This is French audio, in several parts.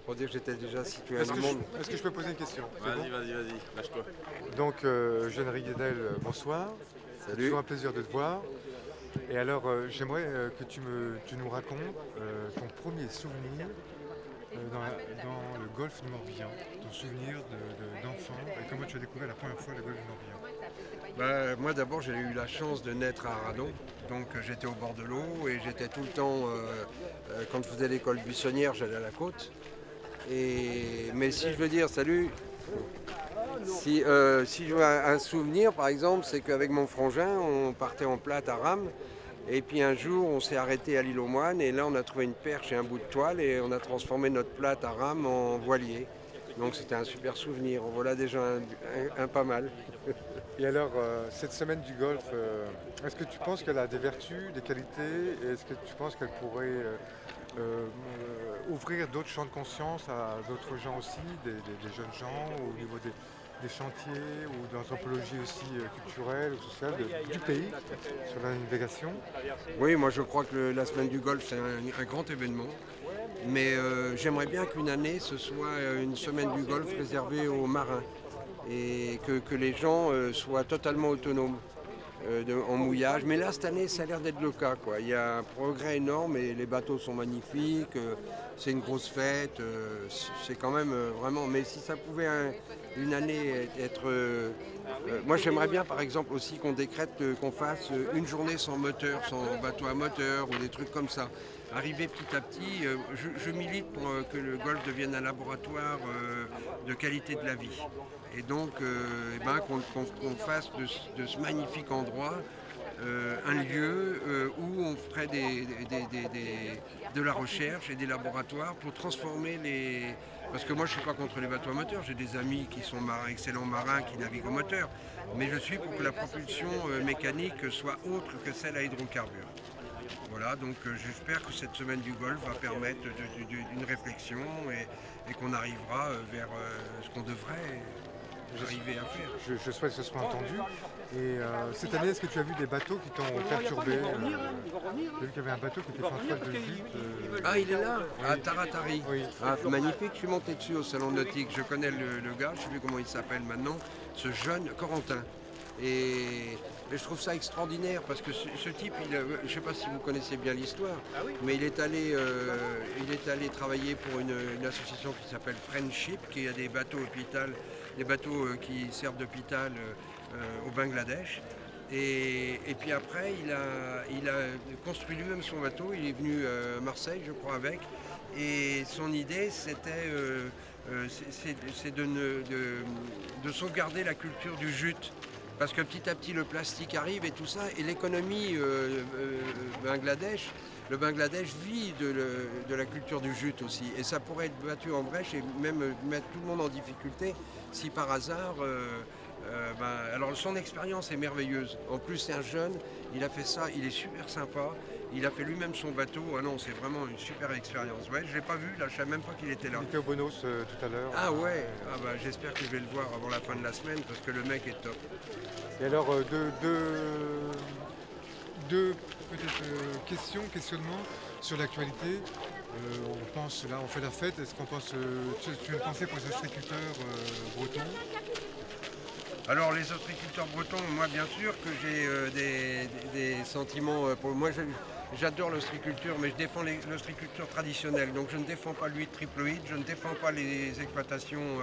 pour dire que j'étais déjà citoyen du monde. Est-ce que je peux poser une question? C'est Vas-y, bon. vas-y, lâche-toi. Donc, Jeanne Guédel, bonsoir. C'est Salut. toujours un plaisir de te voir. Et alors, j'aimerais que tu nous racontes ton premier souvenir dans le golfe du Morbihan, ton souvenir d'enfant et comment tu as découvert la première fois le golfe du Morbihan. Moi d'abord j'ai eu la chance de naître à Aradon, donc j'étais au bord de l'eau et j'étais tout le temps, quand je faisais l'école buissonnière, j'allais à la côte. Mais si je veux dire, salut, si je veux un souvenir par exemple, c'est qu'avec mon frangin, on partait en plate à rame. Et puis un jour, on s'est arrêté à l'île aux Moines et là, on a trouvé une perche et un bout de toile et on a transformé notre plate à rame en voilier. Donc c'était un super souvenir. En voilà déjà un pas mal. Et alors, cette semaine du golfe, est-ce que tu penses qu'elle a des vertus, des qualités, et est-ce que tu penses qu'elle pourrait ouvrir d'autres champs de conscience à d'autres gens aussi, des jeunes gens, au niveau des chantiers ou de l'anthropologie aussi culturelle ou sociale du pays sur la navigation? Oui, moi je crois que la semaine du golfe, c'est un grand événement. Mais j'aimerais bien qu'une année, ce soit une semaine du golfe réservée aux marins et que les gens soient totalement autonomes en mouillage. Mais là, cette année, ça a l'air d'être le cas, quoi. Il y a un progrès énorme et les bateaux sont magnifiques. C'est une grosse fête. C'est quand même vraiment... Mais si ça pouvait une année être... moi, j'aimerais bien, par exemple, aussi qu'on décrète qu'on fasse une journée sans moteur, sans bateau à moteur ou des trucs comme ça. Arriver petit à petit, je milite pour que le golfe devienne un laboratoire de qualité de la vie. Et donc, qu'on fasse de ce magnifique endroit un lieu où on ferait de la recherche et des laboratoires pour transformer les... Parce que moi je ne suis pas contre les bateaux à moteur, j'ai des amis qui sont excellents marins qui naviguent au moteur, mais je suis pour que la propulsion mécanique soit autre que celle à hydrocarbures. Voilà, donc j'espère que cette semaine du golfe va permettre d'une réflexion et qu'on arrivera vers ce qu'on devrait arriver à faire. Je souhaite que ce soit entendu. Et cette année, est-ce que tu as vu des bateaux qui t'ont perturbé? J'ai vu qu'il y avait un bateau qui était fait en toile de jute. Ah, il est là, à Taratari. Oui. Ah, magnifique, je suis monté dessus au salon nautique. Je connais le gars, je ne sais plus comment il s'appelle maintenant, ce jeune Corentin. Et je trouve ça extraordinaire parce que ce type, je ne sais pas si vous connaissez bien l'histoire, mais il est allé travailler pour une association qui s'appelle Friendship, qui a des bateaux hôpital, des bateaux qui servent d'hôpital au Bangladesh. Et puis après, il a construit lui-même son bateau, il est venu à Marseille, je crois, avec. Et son idée, c'était de sauvegarder la culture du jute. Parce que petit à petit le plastique arrive et tout ça, et l'économie Bangladesh, le Bangladesh vit de la culture du jute aussi. Et ça pourrait être battu en brèche et même mettre tout le monde en difficulté si par hasard... alors son expérience est merveilleuse. En plus c'est un jeune, il a fait ça, il est super sympa. Il a fait lui-même son bateau. Ah non, c'est vraiment une super expérience. Ouais, je l'ai pas vu là, je savais même pas qu'il était là. Il était au Bonos tout à l'heure. Ah ouais, j'espère que je vais le voir avant la fin de la semaine parce que le mec est top. Et alors, deux peut-être questionnements sur l'actualité. On pense là, on fait la fête. Est-ce qu'on pense, tu as une pensée pour les ostréiculteurs bretons? Alors les ostréiculteurs bretons, moi bien sûr que j'ai des sentiments pour moi. J'adore l'ostréiculture, mais je défends l'ostréiculture traditionnelle. Donc je ne défends pas l'huître triploïde, je ne défends pas les exploitations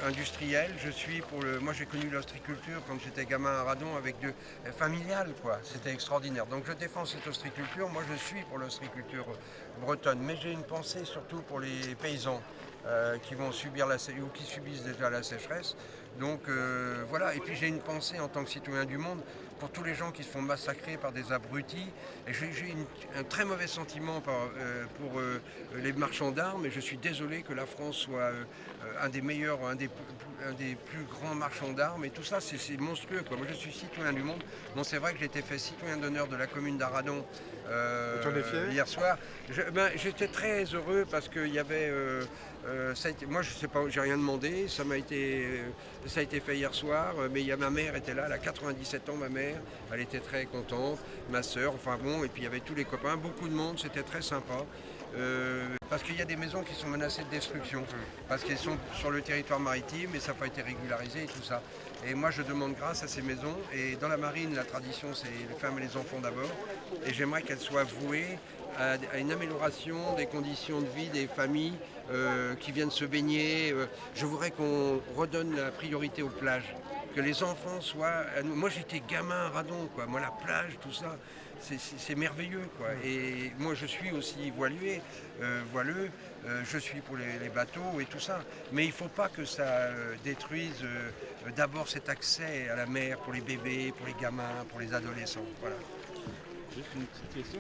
industrielles. Je suis pour le. Moi j'ai connu l'ostréiculture quand j'étais gamin à Radon avec familial quoi. C'était extraordinaire. Donc je défends cette ostréiculture. Moi je suis pour l'ostréiculture bretonne, mais j'ai une pensée surtout pour les paysans. Qui vont subir ou qui subissent déjà la sécheresse. Donc voilà, et puis j'ai une pensée en tant que citoyen du monde pour tous les gens qui se font massacrer par des abrutis. Et j'ai un très mauvais sentiment pour les marchands d'armes, et je suis désolé que la France soit un des meilleurs, un des plus grands marchands d'armes, et tout ça c'est monstrueux quoi. Moi je suis citoyen du monde. Bon, c'est vrai que j'ai été fait citoyen d'honneur de la commune d'Aradon hier soir. J'étais très heureux parce qu'il y avait moi je sais pas, j'ai rien demandé, ça a été fait hier soir, mais ma mère était là, elle a 97 ans ma mère, mère, elle était très contente, ma sœur, enfin bon, et puis il y avait tous les copains, beaucoup de monde, c'était très sympa. Parce qu'il y a des maisons qui sont menacées de destruction, parce qu'elles sont sur le territoire maritime et ça n'a pas été régularisé et tout ça. Et moi je demande grâce à ces maisons, et dans la marine la tradition c'est les femmes et les enfants d'abord, et j'aimerais qu'elles soient vouées à une amélioration des conditions de vie des familles qui viennent se baigner. Je voudrais qu'on redonne la priorité aux plages, que les enfants soient... Moi j'étais gamin à Radon, quoi. Moi la plage, tout ça, c'est merveilleux, quoi. Et moi je suis aussi voileux, je suis pour les bateaux et tout ça. Mais il ne faut pas que ça détruise d'abord cet accès à la mer pour les bébés, pour les gamins, pour les adolescents. Voilà. Juste une petite question.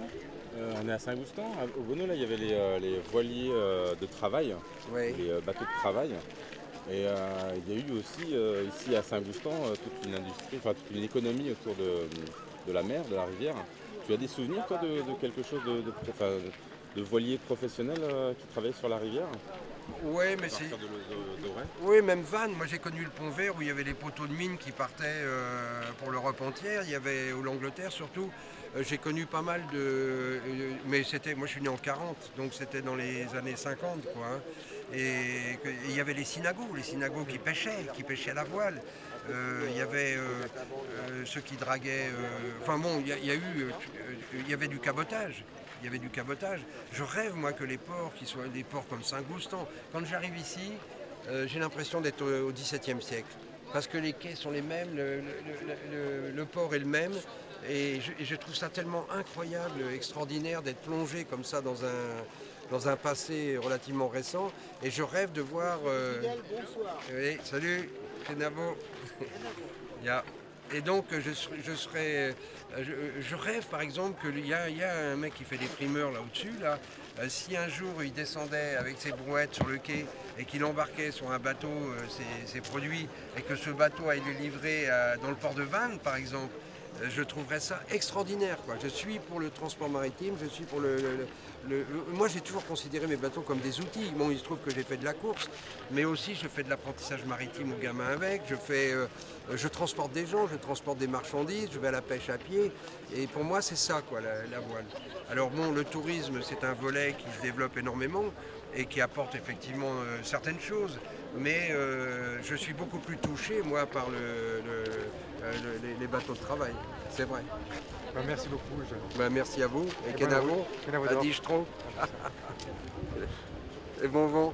On est à Saint-Goustan. Au Bonneau, là, il y avait les voiliers de travail, Ouais. les bateaux de travail. Et il y a eu aussi ici à Saint-Goustan toute une industrie, enfin toute une économie autour de la mer, de la rivière. Tu as des souvenirs, toi, de quelque chose de voiliers professionnels qui travaillaient sur la rivière Ouais, mais à c'est... partir de d'Auray? Oui, même Vannes. Moi, j'ai connu le pont Vert où il y avait les poteaux de mine qui partaient pour l'Europe entière. Il y avait ou l'Angleterre surtout. J'ai connu pas mal de... mais c'était... Moi, je suis né en 40, donc c'était dans les années 50, quoi. Hein. Et il y avait les synagogues qui pêchaient à la voile. Il y avait ceux qui draguaient... Enfin bon, il y avait du cabotage. Il y avait du cabotage. Je rêve, moi, que les ports, qui soient des ports comme Saint-Goustan, quand j'arrive ici, j'ai l'impression d'être au XVIIe siècle. Parce que les quais sont les mêmes, le port est le même. Et je trouve ça tellement incroyable, extraordinaire d'être plongé comme ça dans un passé relativement récent. Et je rêve de voir... Oui, salut, c'est Navo. Yeah. Et donc je rêve par exemple qu'il y a un mec qui fait des primeurs là au-dessus, là. Si un jour il descendait avec ses brouettes sur le quai et qu'il embarquait sur un bateau ses produits et que ce bateau aille les livrer dans le port de Vannes par exemple, je trouverais ça extraordinaire, quoi. Je suis pour le transport maritime, je suis pour moi j'ai toujours considéré mes bateaux comme des outils. Bon, il se trouve que j'ai fait de la course, mais aussi je fais de l'apprentissage maritime aux gamins avec, je transporte des gens, je transporte des marchandises, je vais à la pêche à pied, et pour moi c'est ça, quoi, la voile. Alors bon, le tourisme c'est un volet qui se développe énormément et qui apporte effectivement certaines choses, mais je suis beaucoup plus touché, moi, par les bateaux de travail, c'est vrai. Bah, merci beaucoup, Jean. Ben, merci à vous, et Et Kenavo, Kenavo à d'or. Dichtron, et bon vent.